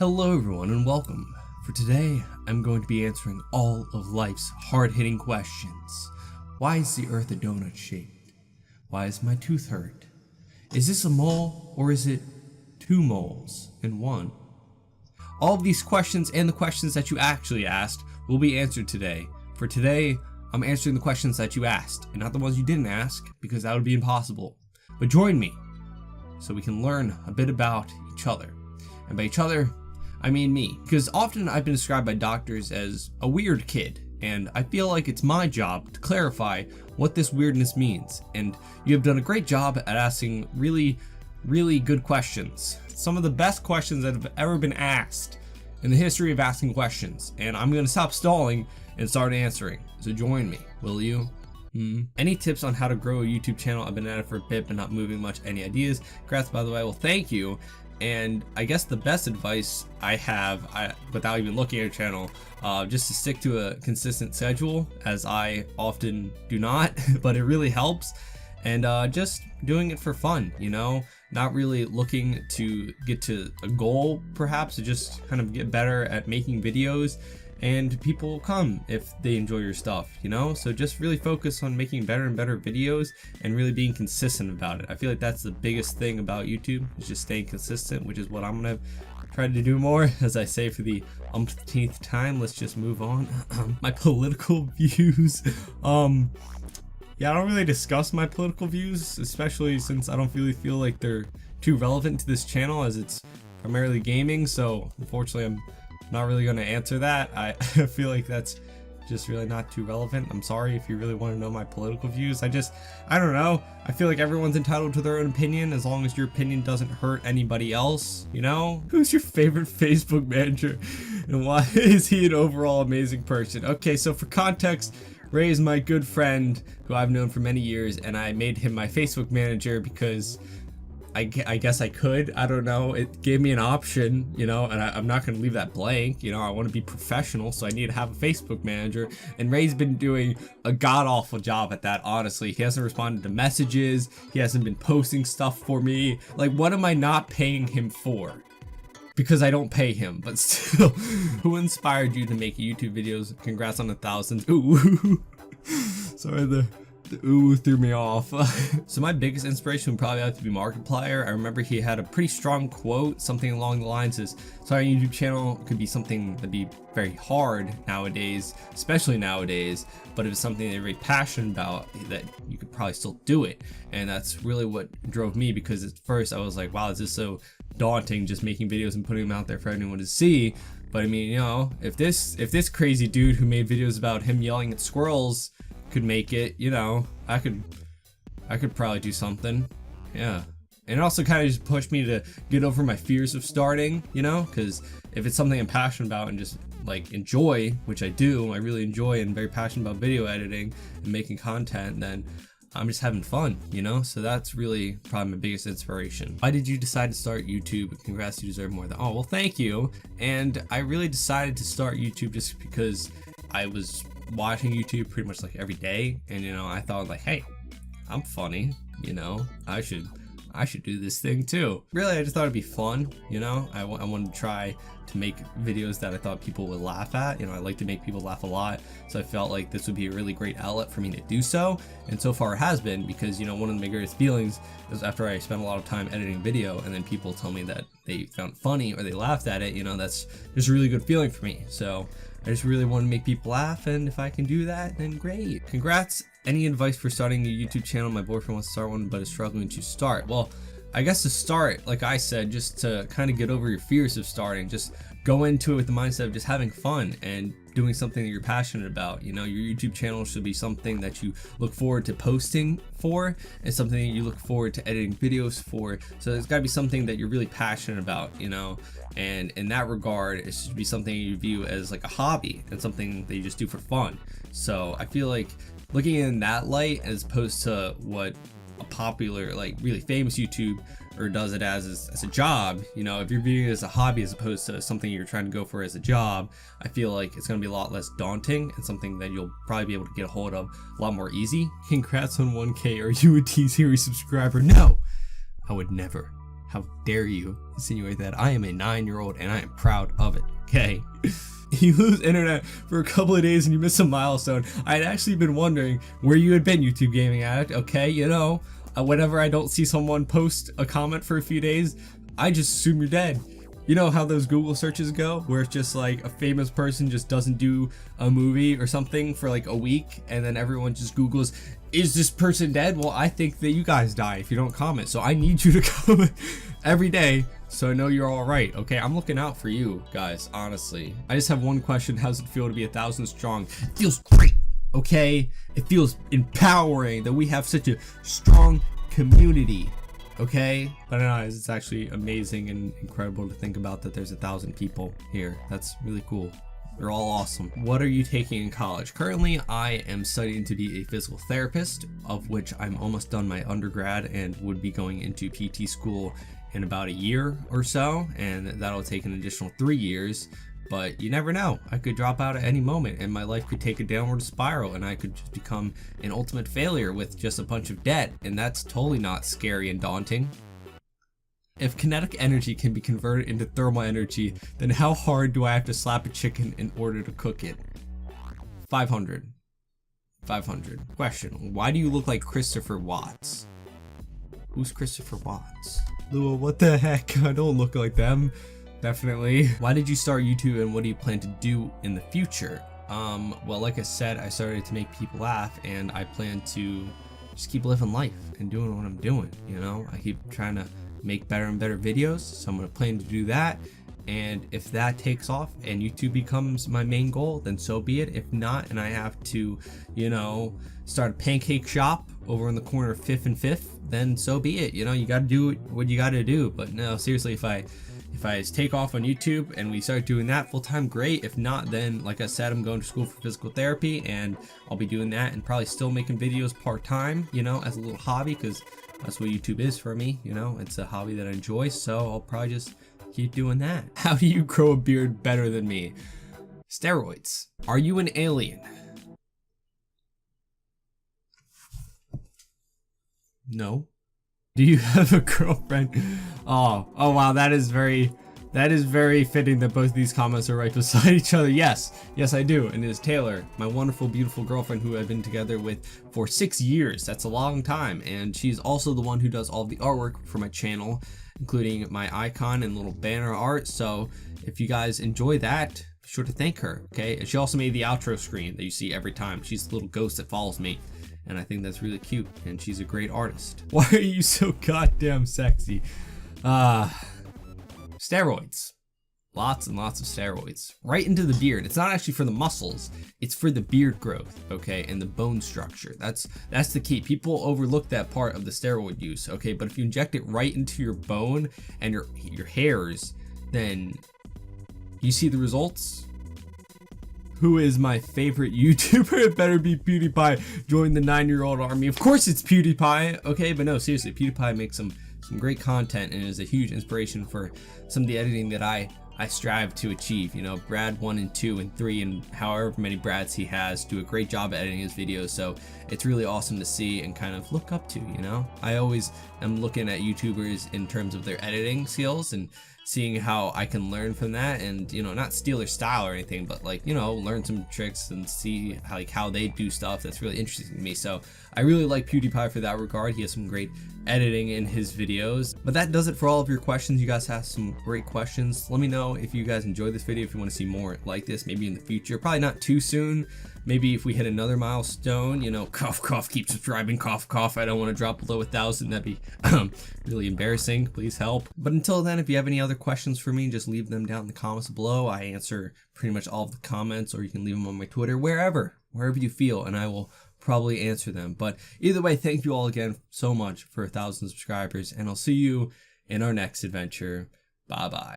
Hello everyone and welcome. For today, I'm going to be answering all of life's hard-hitting questions. Why is the earth a donut shaped? Why is my tooth hurt? Is this a mole or is it two moles in one? All of these questions and the questions that you actually asked will be answered today. For today, I'm answering the questions that you asked and not the ones you didn't ask because that would be impossible. But join me so we can learn a bit about each other. And by each other, I mean me, because often I've been described by doctors as a weird kid, and I feel like it's my job to clarify what this weirdness means, and you have done a great job at asking really good questions. Some of the best questions that have ever been asked in the history of asking questions, and I'm going to stop stalling and start answering, so join me, will you? Any tips on how to grow a YouTube channel? I've been at it for a bit but not moving much. Any ideas? Congrats, by the way. Well, thank you. And I guess the best advice I have, without even looking at your channel, just to stick to a consistent schedule, as I often do not, but it really helps. And just doing it for fun, you know, not really looking to get to a goal, perhaps, to just kind of get better at making videos. And people will come if they enjoy your stuff, you know? So just really focus on making better and better videos and really being consistent about it. I feel like that's the biggest thing about YouTube, is just staying consistent, which is what I'm gonna try to do more. As I say for the umpteenth time, let's just move on. My political views. Yeah, I don't really discuss my political views, especially since I don't really feel like they're too relevant to this channel, as it's primarily gaming. So unfortunately, I'm not really going to answer that. I feel like that's just really not too relevant. I'm sorry if you really want to know my political views. I don't know. I feel like everyone's entitled to their own opinion as long as your opinion doesn't hurt anybody else, you know? Who's your favorite Facebook manager and why is he an overall amazing person? Okay, so for context, Ray is my good friend who I've known for many years, and I made him my Facebook manager because I guess I could. I don't know. It gave me an option, you know, and I'm not going to leave that blank. You know, I want to be professional, so I need to have a Facebook manager. And Ray's been doing a god-awful job at that, honestly. He hasn't responded to messages. He hasn't been posting stuff for me. Like, what am I not paying him for? Because I don't pay him, but still. Who inspired you to make YouTube videos? Congrats on 1,000. Ooh. Sorry, the ooh threw me off. So my biggest inspiration would probably have to be Markiplier. I remember he had a pretty strong quote, something along the lines is, starting a YouTube channel could be something that'd be very hard nowadays, especially nowadays, but if it's something that you're very passionate about, that you could probably still do it. And that's really what drove me, because at first I was like, wow, this is so daunting, just making videos and putting them out there for anyone to see. But I mean, you know, if this crazy dude who made videos about him yelling at squirrels could make it, you know, I could probably do something. Yeah. And it also kind of just pushed me to get over my fears of starting, you know, because if it's something I'm passionate about and just like enjoy, which I do, I really enjoy and very passionate about video editing and making content, then I'm just having fun, you know? So that's really probably my biggest inspiration. Why did you decide to start YouTube? Congrats, you deserve more than, oh, well, thank you. And I really decided to start YouTube just because I was watching YouTube pretty much like every day, and you know, I thought like, hey, I'm funny, you know, I should do this thing too. Really, I just thought it'd be fun, you know. I wanted to try to make videos that I thought people would laugh at. You know, I like to make people laugh a lot, so I felt like this would be a really great outlet for me to do so, and so far it has been, because you know, one of my greatest feelings is after I spent a lot of time editing video and then people tell me that they found it funny or they laughed at it, you know, that's just a really good feeling for me. So I just really want to make people laugh, and if I can do that, then great. Congrats. Any advice for starting a YouTube channel? My boyfriend wants to start one, but is struggling to start. Well, I guess to start, like I said, just to kind of get over your fears of starting, just go into it with the mindset of just having fun and doing something that you're passionate about. You know, your YouTube channel should be something that you look forward to posting for, and something that you look forward to editing videos for. So there's got to be something that you're really passionate about, you know, and in that regard, it should be something you view as like a hobby and something that you just do for fun. So I feel like looking in that light, as opposed to what a popular, like really famous YouTuber does it as a job, you know, if you're viewing it as a hobby as opposed to something you're trying to go for as a job, I feel like it's going to be a lot less daunting and something that you'll probably be able to get a hold of a lot more easy. Congrats on 1K. Are you a T-Series subscriber? No, I would never How dare you insinuate that? I am a 9-year-old and I am proud of it, okay? You lose internet for a couple of days and you miss a milestone. I had actually been wondering where you had been, YouTube Gaming Addict, okay? You know, whenever I don't see someone post a comment for a few days, I just assume you're dead. You know how those Google searches go, where it's just like a famous person just doesn't do a movie or something for like a week, and then everyone just Googles, is this person dead? Well, I think that you guys die if you don't comment, so I need you to comment every day so I know you're all right. Okay, I'm looking out for you guys, honestly. I just have one question. How does it feel to be 1,000 strong? It feels great, okay? It feels empowering that we have such a strong community. Okay, but I know it's actually amazing and incredible to think about that there's 1,000 people here. That's really cool. They're all awesome. What are you taking in college? Currently, I am studying to be a physical therapist, of which I'm almost done my undergrad and would be going into PT school in about a year or so, and that'll take an additional 3 years. But you never know, I could drop out at any moment and my life could take a downward spiral and I could just become an ultimate failure with just a bunch of debt, and that's totally not scary and daunting. If kinetic energy can be converted into thermal energy, then how hard do I have to slap a chicken in order to cook it? 500. 500. Question, why do you look like Christopher Watts? Who's Christopher Watts? Lua, what the heck? I don't look like them. Definitely. Why did you start YouTube and what do you plan to do in the future? Well, like I said, I started to make people laugh and I plan to just keep living life and doing what I'm doing, you know? I keep trying to make better and better videos, so I'm gonna plan to do that. And if that takes off and YouTube becomes my main goal, then so be it. If not, and I have to, you know, start a pancake shop over in the corner of 5th and 5th, then so be it. You know, you gotta do what you gotta do. But no, seriously, if I take off on YouTube and we start doing that full time, great. If not, then like I said, I'm going to school for physical therapy and I'll be doing that and probably still making videos part time, you know, as a little hobby, because that's what YouTube is for me. You know, it's a hobby that I enjoy, so I'll probably just keep doing that. How do you grow a beard better than me? Steroids. Are you an alien? No. Do you have a girlfriend? Oh wow, that is very fitting that both these comments are right beside each other. Yes, I do, and it is Taylor, my wonderful, beautiful girlfriend who I've been together with for 6 years. That's a long time, and she's also the one who does all the artwork for my channel, including my icon and little banner art. So if you guys enjoy that, be sure to thank her, okay? And she also made the outro screen that you see every time. She's the little ghost that follows me, and I think that's really cute, and she's a great artist. Why are you so goddamn sexy? Steroids. Lots and lots of steroids. Right into the beard. It's not actually for the muscles, it's for the beard growth, okay, and the bone structure. That's the key. People overlook that part of the steroid use, okay, but if you inject it right into your bone and your hairs, then you see the results. Who is my favorite YouTuber? It better be PewDiePie. Join the 9-year-old army. Of course it's PewDiePie, okay, but no, seriously, PewDiePie makes some great content and is a huge inspiration for some of the editing that I strive to achieve. You know, Brad 1 and 2 and 3 and however many Brads he has do a great job editing his videos, so it's really awesome to see and kind of look up to, you know? I always am looking at YouTubers in terms of their editing skills and seeing how I can learn from that and, you know, not steal their style or anything, but like, you know, learn some tricks and see how they do stuff. That's really interesting to me. So I really like PewDiePie for that regard. He has some great editing in his videos. But that does it for all of your questions. You guys have some great questions. Let me know if you guys enjoyed this video, if you want to see more like this, maybe in the future. Probably not too soon. Maybe if we hit another milestone, you know, cough, cough, keep subscribing, cough, cough. I don't want to drop below 1,000. That'd be really embarrassing. Please help. But until then, if you have any other questions for me, just leave them down in the comments below. I answer pretty much all of the comments, or you can leave them on my Twitter, wherever you feel, and I will probably answer them. But either way, thank you all again so much for 1,000 subscribers, and I'll see you in our next adventure. Bye bye.